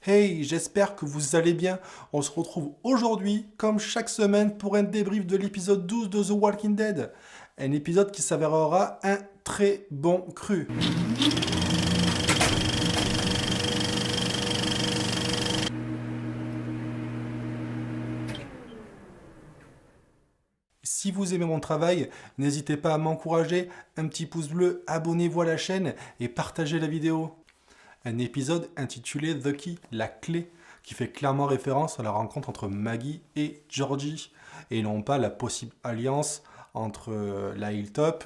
Hey, j'espère que vous allez bien. On se retrouve aujourd'hui, comme chaque semaine, pour un débrief de l'épisode 12 de The Walking Dead. Un épisode qui s'avérera un très bon cru. Si vous aimez mon travail, n'hésitez pas à m'encourager, un petit pouce bleu, abonnez-vous à la chaîne et partagez la vidéo. Un épisode intitulé The Key, la clé, qui fait clairement référence à la rencontre entre Maggie et Georgie, et non pas la possible alliance entre la Hilltop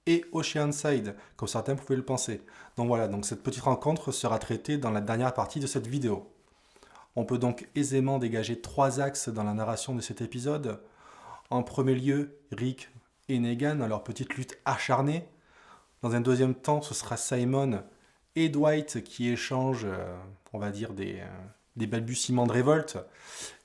et Oceanside, comme certains pouvaient le penser. Donc voilà, donc cette petite rencontre sera traitée dans la dernière partie de cette vidéo. On peut donc aisément dégager trois axes dans la narration de cet épisode. En premier lieu, Rick et Negan dans leur petite lutte acharnée. Dans un deuxième temps, ce sera Simon et Dwight qui échangent, on va dire, des balbutiements de révolte.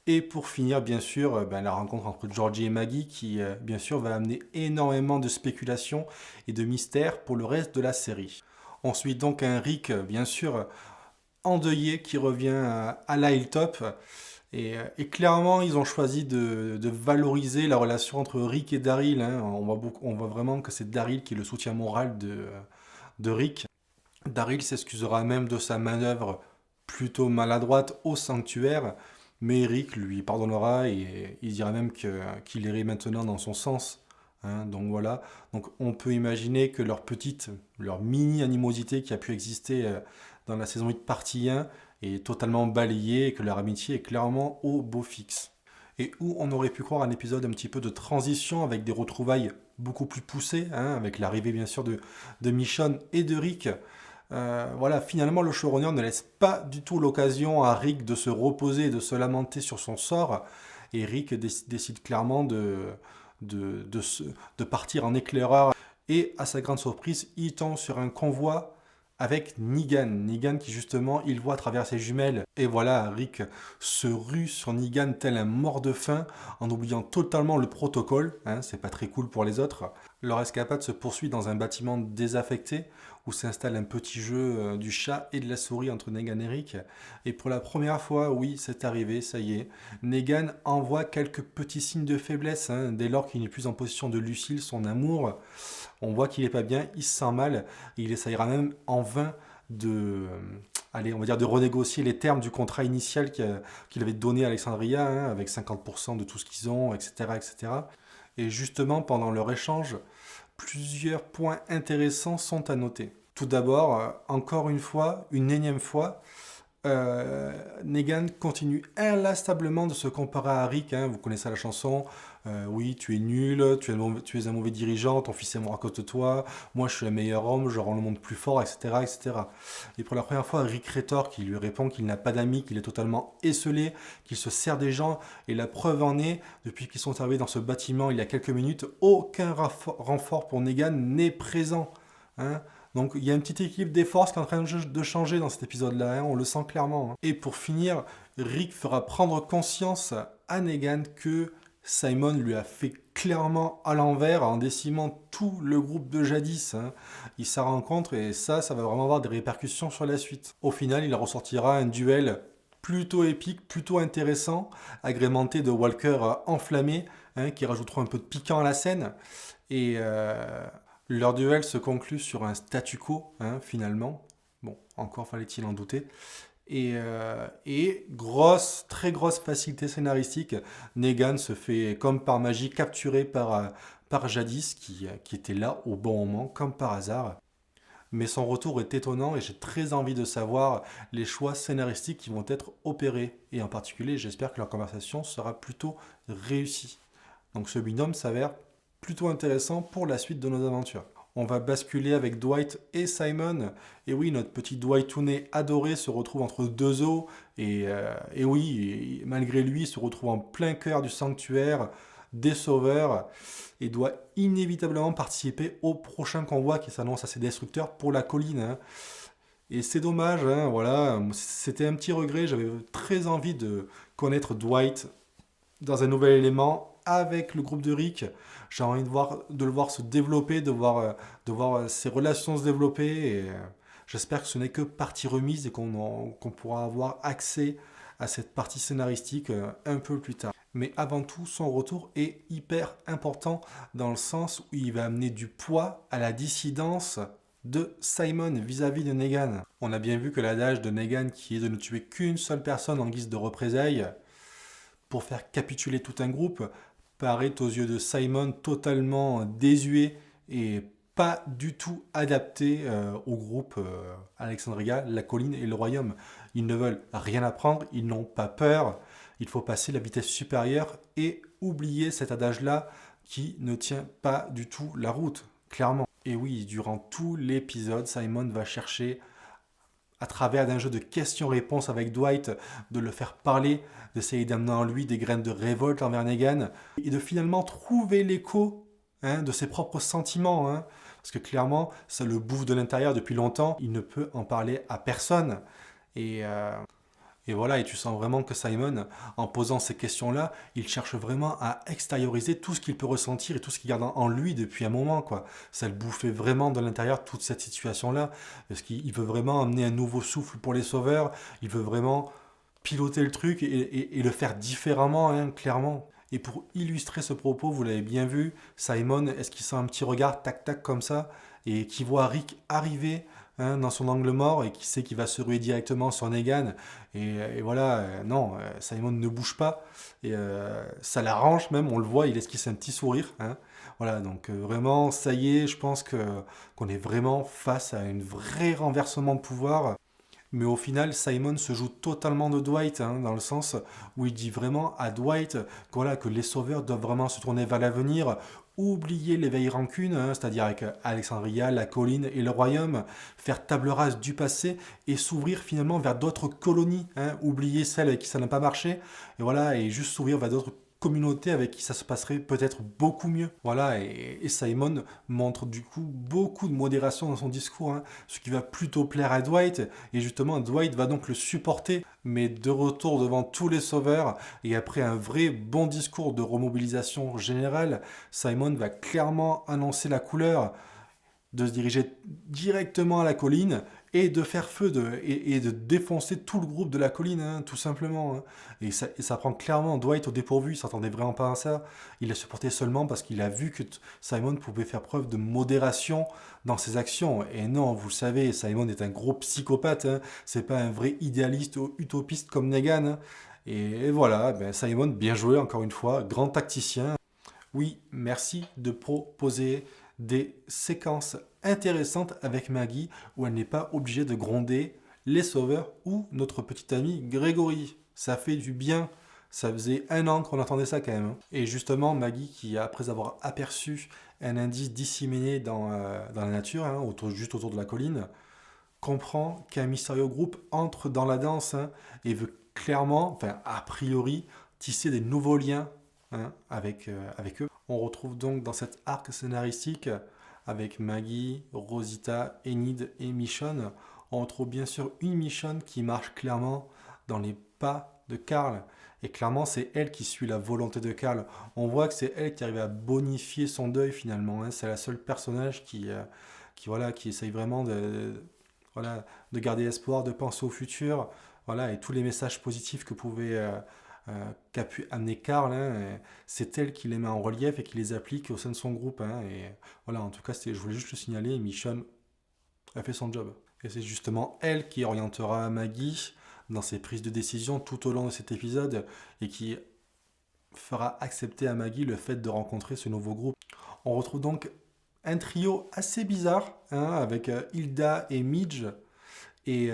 Et pour finir, bien sûr, la rencontre entre Georgie et Maggie qui, bien sûr, va amener énormément de spéculations et de mystères pour le reste de la série. On suit donc un Rick, bien sûr, endeuillé qui revient à la Hilltop. Et clairement, ils ont choisi de valoriser la relation entre Rick et Daryl. Hein. On voit vraiment que c'est Daryl qui est le soutien moral de Rick. Daryl s'excusera même de sa manœuvre plutôt maladroite au sanctuaire, mais Rick lui pardonnera et il dira même qu'il irait maintenant dans son sens. Hein. Donc voilà, donc on peut imaginer que leur mini-animosité qui a pu exister dans la saison 8 partie 1 est totalement balayée et que leur amitié est clairement au beau fixe. Et où on aurait pu croire un épisode un petit peu de transition avec des retrouvailles beaucoup plus poussées, hein, avec l'arrivée bien sûr de Michonne et de Rick. Voilà, finalement, le showrunner ne laisse pas du tout l'occasion à Rick de se reposer et de se lamenter sur son sort. Et Rick décide clairement de partir en éclaireur. Et à sa grande surprise, il tombe sur un convoi avec Negan. Negan qui justement, il voit à travers ses jumelles. Et voilà, Rick se rue sur Negan tel un mort de faim en oubliant totalement le protocole. Hein, c'est pas très cool pour les autres. Leur escapade se poursuit dans un bâtiment désaffecté où s'installe un petit jeu du chat et de la souris entre Negan et Rick. Et pour la première fois, oui, c'est arrivé, ça y est. Negan envoie quelques petits signes de faiblesse, hein, dès lors qu'il n'est plus en position de Lucille, son amour. On voit qu'il n'est pas bien, il se sent mal, et il essayera même en vain allez, on va dire de renégocier les termes du contrat initial qu'il avait donné à Alexandria, hein, avec 50% de tout ce qu'ils ont, etc., etc. Et justement, pendant leur échange, plusieurs points intéressants sont à noter. Tout d'abord, encore une fois, une énième fois, Negan continue inlassablement de se comparer à Rick. Hein, vous connaissez la chanson. Oui, tu es nul, tu es un mauvais dirigeant, ton fils est mort à cause de toi. Moi, je suis le meilleur homme, je rends le monde plus fort, etc., etc. Et pour la première fois, Rick rétorque, il lui répond qu'il n'a pas d'amis, qu'il est totalement esseulé, qu'il se sert des gens. Et la preuve en est, depuis qu'ils sont arrivés dans ce bâtiment il y a quelques minutes, aucun renfort pour Negan n'est présent. Hein. Donc il y a un petit équilibre des forces qui est en train de changer dans cet épisode-là, hein, on le sent clairement. Hein. Et pour finir, Rick fera prendre conscience à Negan que Simon lui a fait clairement à l'envers en décimant tout le groupe de jadis. Hein. Ils s'en rencontrent et ça va vraiment avoir des répercussions sur la suite. Au final, il ressortira un duel plutôt épique, plutôt intéressant, agrémenté de Walker enflammés, hein, qui rajouteront un peu de piquant à la scène. Et leur duel se conclut sur un statu quo, hein, finalement. Bon, encore fallait-il en douter. Et très grosse facilité scénaristique. Negan se fait, comme par magie, capturer par Jadis, qui était là au bon moment, comme par hasard. Mais son retour est étonnant et j'ai très envie de savoir les choix scénaristiques qui vont être opérés. Et en particulier, j'espère que leur conversation sera plutôt réussie. Donc ce binôme s'avère plutôt intéressant pour la suite de nos aventures. On va basculer avec Dwight et Simon. Et oui, notre petit Dwight-touné adoré se retrouve entre deux eaux. Et oui, malgré lui, il se retrouve en plein cœur du sanctuaire des sauveurs et doit inévitablement participer au prochain convoi qui s'annonce assez destructeur pour la colline. Hein. Et c'est dommage, hein, voilà, c'était un petit regret. J'avais très envie de connaître Dwight dans un nouvel élément avec le groupe de Rick. J'ai envie de le voir se développer, de voir ses relations se développer. Et J'espère que ce n'est que partie remise et qu'on pourra avoir accès à cette partie scénaristique un peu plus tard. Mais avant tout, son retour est hyper important dans le sens où il va amener du poids à la dissidence de Simon vis-à-vis de Negan. On a bien vu que l'adage de Negan qui est de ne tuer qu'une seule personne en guise de représailles pour faire capituler tout un groupe paraît aux yeux de Simon totalement désuet et pas du tout adapté au groupe Alexandria, la colline et le royaume. Ils ne veulent rien apprendre, ils n'ont pas peur, il faut passer la vitesse supérieure et oublier cet adage-là qui ne tient pas du tout la route, clairement. Et oui, durant tout l'épisode, Simon va chercher, à travers d'un jeu de questions-réponses avec Dwight, de le faire parler, d'essayer d'amener en lui des graines de révolte envers Negan, et de finalement trouver l'écho de ses propres sentiments. Parce que clairement, ça le bouffe de l'intérieur depuis longtemps, il ne peut en parler à personne. Et, euh, et voilà, et tu sens vraiment que Simon, en posant ces questions-là, il cherche vraiment à extérioriser tout ce qu'il peut ressentir et tout ce qu'il garde en lui depuis un moment, quoi. Ça le bouffait vraiment de l'intérieur, toute cette situation-là. Parce qu'il veut vraiment amener un nouveau souffle pour les sauveurs. Il veut vraiment piloter le truc et le faire différemment, clairement. Et pour illustrer ce propos, vous l'avez bien vu, Simon, est-ce qu'il sent un petit regard tac-tac comme ça et qui voit Rick arriver dans son angle mort et qui sait qu'il va se ruer directement sur Negan. Et voilà, non, Simon ne bouge pas. Et ça l'arrange même, on le voit, il esquisse un petit sourire. Voilà, donc vraiment, ça y est, je pense qu'on est vraiment face à un vrai renversement de pouvoir. Mais au final, Simon se joue totalement de Dwight, dans le sens où il dit vraiment à Dwight voilà, que les sauveurs doivent vraiment se tourner vers l'avenir, oublier les vieilles rancunes, c'est-à-dire avec Alexandria, la colline et le royaume, faire table rase du passé et s'ouvrir finalement vers d'autres colonies, oublier celles avec qui ça n'a pas marché, et voilà, et juste s'ouvrir vers d'autres communauté avec qui ça se passerait peut-être beaucoup mieux. Voilà, et Simon montre du coup beaucoup de modération dans son discours, ce qui va plutôt plaire à Dwight, et justement Dwight va donc le supporter, mais de retour devant tous les sauveurs, et après un vrai bon discours de remobilisation générale, Simon va clairement annoncer la couleur, de se diriger directement à la colline et de faire feu et de défoncer tout le groupe de la colline, tout simplement. Et ça prend clairement Dwight au dépourvu, il s'attendait vraiment pas à ça. Il a supporté seulement parce qu'il a vu que Simon pouvait faire preuve de modération dans ses actions. Et non, vous le savez, Simon est un gros psychopathe, c'est pas un vrai idéaliste ou utopiste comme Negan. Et voilà, Simon, bien joué encore une fois, grand tacticien. Oui, merci de proposer des séquences intéressantes avec Maggie où elle n'est pas obligée de gronder les sauveurs ou notre petit ami Grégory. Ça fait du bien. Ça faisait 1 an qu'on attendait ça quand même. Et justement, Maggie, qui après avoir aperçu un indice disséminé dans la nature, juste autour de la colline, comprend qu'un mystérieux groupe entre dans la danse et veut clairement, enfin a priori, tisser des nouveaux liens avec eux. On retrouve donc dans cet arc scénaristique avec Maggie, Rosita, Enid et Michonne, on retrouve bien sûr une Michonne qui marche clairement dans les pas de Carl. Et clairement, c'est elle qui suit la volonté de Carl. On voit que c'est elle qui arrive à bonifier son deuil finalement. C'est la seule personnage qui essaye vraiment voilà, de garder espoir, de penser au futur. Voilà, et tous les messages positifs qu'a pu amener Carl, c'est elle qui les met en relief et qui les applique au sein de son groupe. Et voilà, en tout cas, je voulais juste le signaler, Michonne a fait son job. Et c'est justement elle qui orientera Maggie dans ses prises de décision tout au long de cet épisode et qui fera accepter à Maggie le fait de rencontrer ce nouveau groupe. On retrouve donc un trio assez bizarre, avec Hilda et Midge et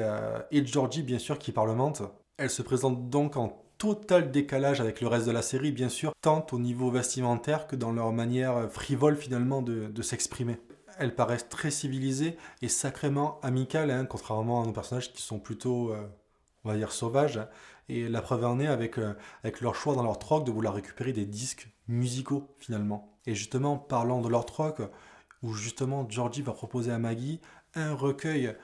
Georgie, bien sûr, qui parlementent. Elle se présente donc en total décalage avec le reste de la série, bien sûr, tant au niveau vestimentaire que dans leur manière frivole finalement de s'exprimer. Elles paraissent très civilisées et sacrément amicales, contrairement à nos personnages qui sont plutôt, on va dire, sauvages. Et la preuve en est avec leur choix dans leur troc de vouloir récupérer des disques musicaux finalement. Et justement, parlant de leur troc, où justement Georgie va proposer à Maggie un recueil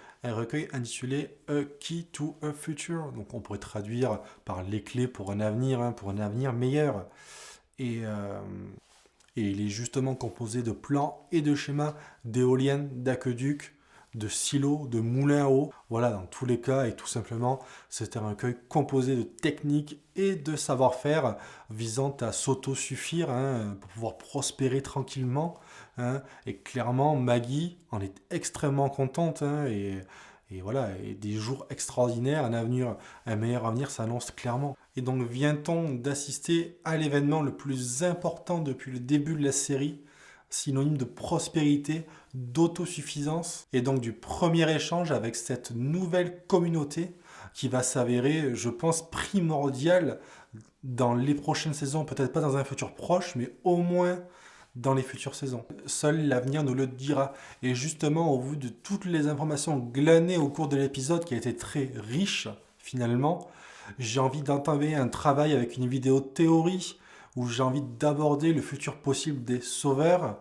intitulé A Key to a Future. Donc on pourrait traduire par les clés pour un avenir meilleur. Et il est justement composé de plans et de schémas d'éoliennes, d'aqueducs, de silos, de moulins à eau. Voilà, dans tous les cas, et tout simplement, c'est un recueil composé de techniques et de savoir-faire visant à s'auto-suffire, hein, pour pouvoir prospérer tranquillement, hein. Et clairement, Maggie en est extrêmement contente, hein, et voilà, et des jours extraordinaires, un meilleur avenir s'annonce clairement. Et donc vient-on d'assister à l'événement le plus important depuis le début de la série, synonyme de prospérité, d'autosuffisance, et donc du premier échange avec cette nouvelle communauté qui va s'avérer, je pense, primordiale dans les prochaines saisons, peut-être pas dans un futur proche, mais au moins dans les futures saisons. Seul l'avenir nous le dira. Et justement, au vu de toutes les informations glanées au cours de l'épisode, qui a été très riche, finalement, j'ai envie d'entamer un travail avec une vidéo théorie, où j'ai envie d'aborder le futur possible des sauveurs,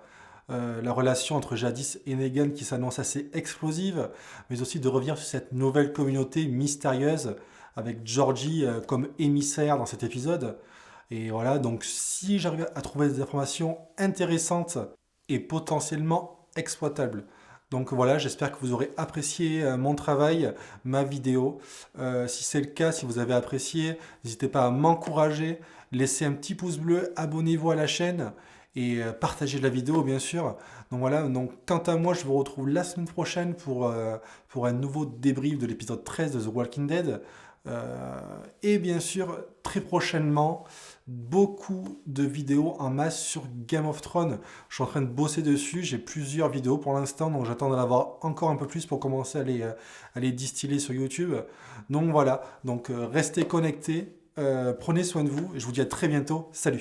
la relation entre Jadis et Negan qui s'annonce assez explosive, mais aussi de revenir sur cette nouvelle communauté mystérieuse, avec Georgie comme émissaire dans cet épisode. Et voilà, donc si j'arrive à trouver des informations intéressantes et potentiellement exploitables. Donc voilà, j'espère que vous aurez apprécié mon travail, ma vidéo. Si c'est le cas, si vous avez apprécié, n'hésitez pas à m'encourager, laissez un petit pouce bleu, abonnez-vous à la chaîne et partagez la vidéo bien sûr. Donc voilà, donc quant à moi, je vous retrouve la semaine prochaine pour un nouveau débrief de l'épisode 13 de The Walking Dead. Et bien sûr, très prochainement, beaucoup de vidéos en masse sur Game of Thrones. Je suis en train de bosser dessus, j'ai plusieurs vidéos pour l'instant, donc j'attends d'en avoir encore un peu plus pour commencer à les distiller sur YouTube. Donc voilà, donc restez connectés, prenez soin de vous, et je vous dis à très bientôt, salut!